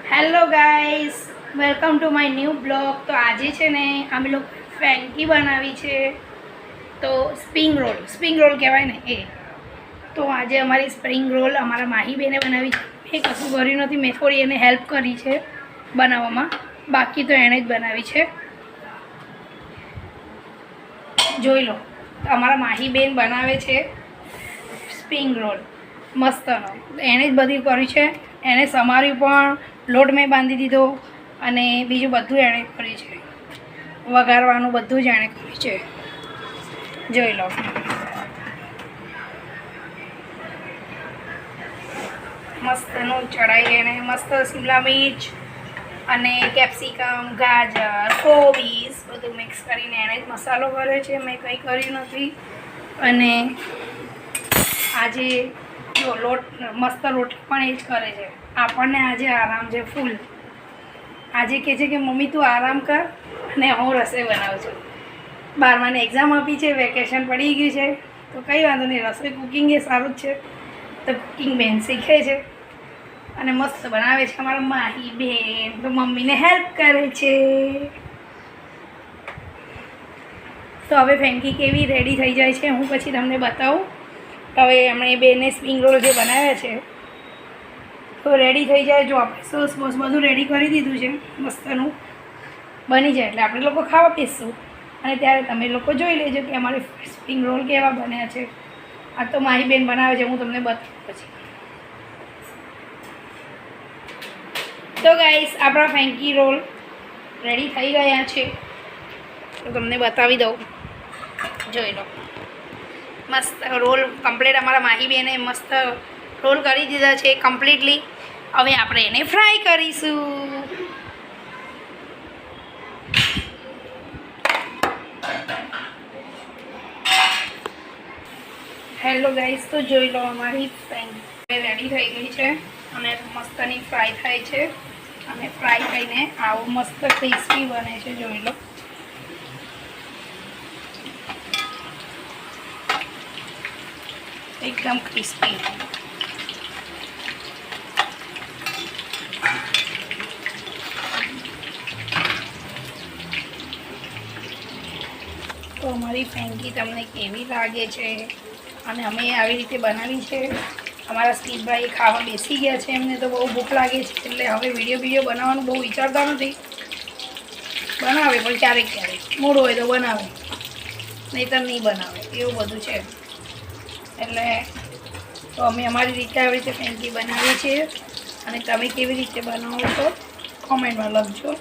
Hello guys, welcome to my new blog. તો આજે છે ને અમે લોકો ફ્રેન્કી બનાવી છે, તો સ્પ્રિંગ રોલ કહેવાય ને એ. તો આજે અમારી સ્પ્રિંગ રોલ અમારા માહીબેને બનાવી છે. મેં કશું કર્યું નથી, મેં થોડી એને હેલ્પ કરી છે બનાવવામાં, બાકી તો એણે જ બનાવી છે. જોઈ લો, તો અમારા માહીબેન બનાવે છે સ્પ્રિંગ રોલ મસ્તનો. એણે જ બધી કરી છે, એણે સમાર્યું પણ, લોટ મેં બાંધી દીધો અને બીજું બધું એણે કર્યું છે, વઘારવાનું બધું જ એણે કર્યું છે. જોઈ લો, મસ્તનું ચડાવી એણે મસ્ત શિમલા મિર્ચ અને કેપ્સિકમ, ગાજર, કોબીસ બધું મિક્સ કરીને એણે જ મસાલો કર્યો છે, મેં કંઈ કર્યું નથી. અને આજે જો લોટ મસ્ત લોટ પણ એ જ કરે છે. આપણને આજે આરામ છે ફૂલ. આજે કહે છે કે મમ્મી તું આરામ કર અને હું રસોઈ બનાવું છું. 12માની એક્ઝામ આપી છે, વેકેશન પડી ગયું છે, તો કંઈ વાંધો નહીં, રસોઈ કુકિંગ એ સારું જ છે. તો કુકિંગ બેન શીખે છે અને મસ્ત બનાવે છે અમારા માહી બેન, તો મમ્મીને હેલ્પ કરે છે. તો હવે ફ્રેન્કી કેવી રેડી થઈ જાય છે હું પછી તમને બતાવું. તો હવે એમણે બેને સ્પ્રિંગ રોલ જે બનાવ્યા છે તો રેડી થઈ જાય. જો આપણે સોસ બોસ બધું રેડી કરી દીધું છે, મસ્તનું બની જાય એટલે આપણે લોકો ખાવા બેસશું અને ત્યારે તમે લોકો જોઈ લેજો કે અમારે સ્પ્રિંગ રોલ કેવા બન્યા છે. આ તો મારી બેન બનાવે છે, હું તમને બતાવું પછી. તો ગાઈસ, આપણા ફ્રેન્કી રોલ રેડી થઈ ગયા છે, તો તમને બતાવી દઉં. જોઈ લો, મસ્ત રોલ કમ્પ્લીટ અમારા માહી બેને મસ્ત રોલ કરી દીધા છે કમ્પ્લીટલી. હવે આપણે એને ફ્રાય કરીશું. હેલો ગાઈસ, તો જોઈ લો અમારી ફ્રેન્કી રેડી થઈ ગઈ છે અને મસ્તની ફ્રાય થાય છે અને ફ્રાય થઈને આવું મસ્ત ક્રિસ્પી બને છે. જોઈ લો, એકદમ ક્રિસ્પી. તો અમારી ફ્રેન્કી તમને કેવી લાગે છે અને અમે આવી રીતે બનાવી છે. અમારા સ્પીડભાઈ ખાવા બેસી ગયા છે, એમને તો બહુ ભૂખ લાગે છે એટલે હવે વિડીયો બનાવવાનું બહુ વિચારતા નથી. બનાવે પણ ક્યારેક મૂડ હોય તો બનાવે, નહીંતર નહીં બનાવે, એવું બધું છે. એટલે તો અમે અમારી રીતે આવી રીતે ફ્રેન્કી બનાવીએ છીએ અને તમે કેવી રીતે બનાવો તો કોમેન્ટમાં લખજો.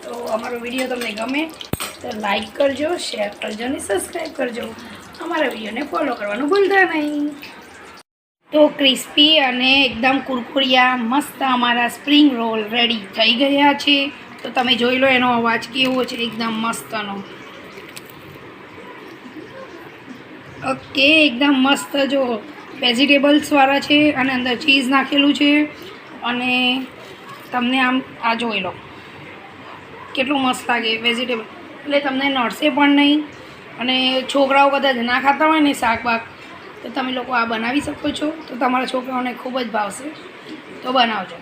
તો અમારો વિડીયો તમને ગમે તો લાઈક કરજો, શેર કરજો અને સબસ્ક્રાઈબ કરજો. અમારા વિડીયોને ફોલો કરવાનું ભૂલતા નહીં. તો ક્રિસ્પી અને એકદમ કુરકુરિયા મસ્ત અમારા સ્પ્રિંગ રોલ રેડી થઈ ગયા છે. તો તમે જોઈ લો એનો અવાજ કેવો છે, એકદમ મસ્તનો. ઓકે, એકદમ મસ્ત. જો વેજીટેબલ્સવાળા છે અને અંદર ચીઝ નાખેલું છે અને તમને આમ આ જોઈ લો કેટલું મસ્ત લાગે વેજીટેબલ, એટલે તમને નડશે પણ નહીં. અને છોકરાઓ કદાચ ના ખાતા હોય ને શાક બાક, તો તમે લોકો આ બનાવી શકો છો, તો તમારા છોકરાઓને ખૂબ જ ભાવશે. તો બનાવજો.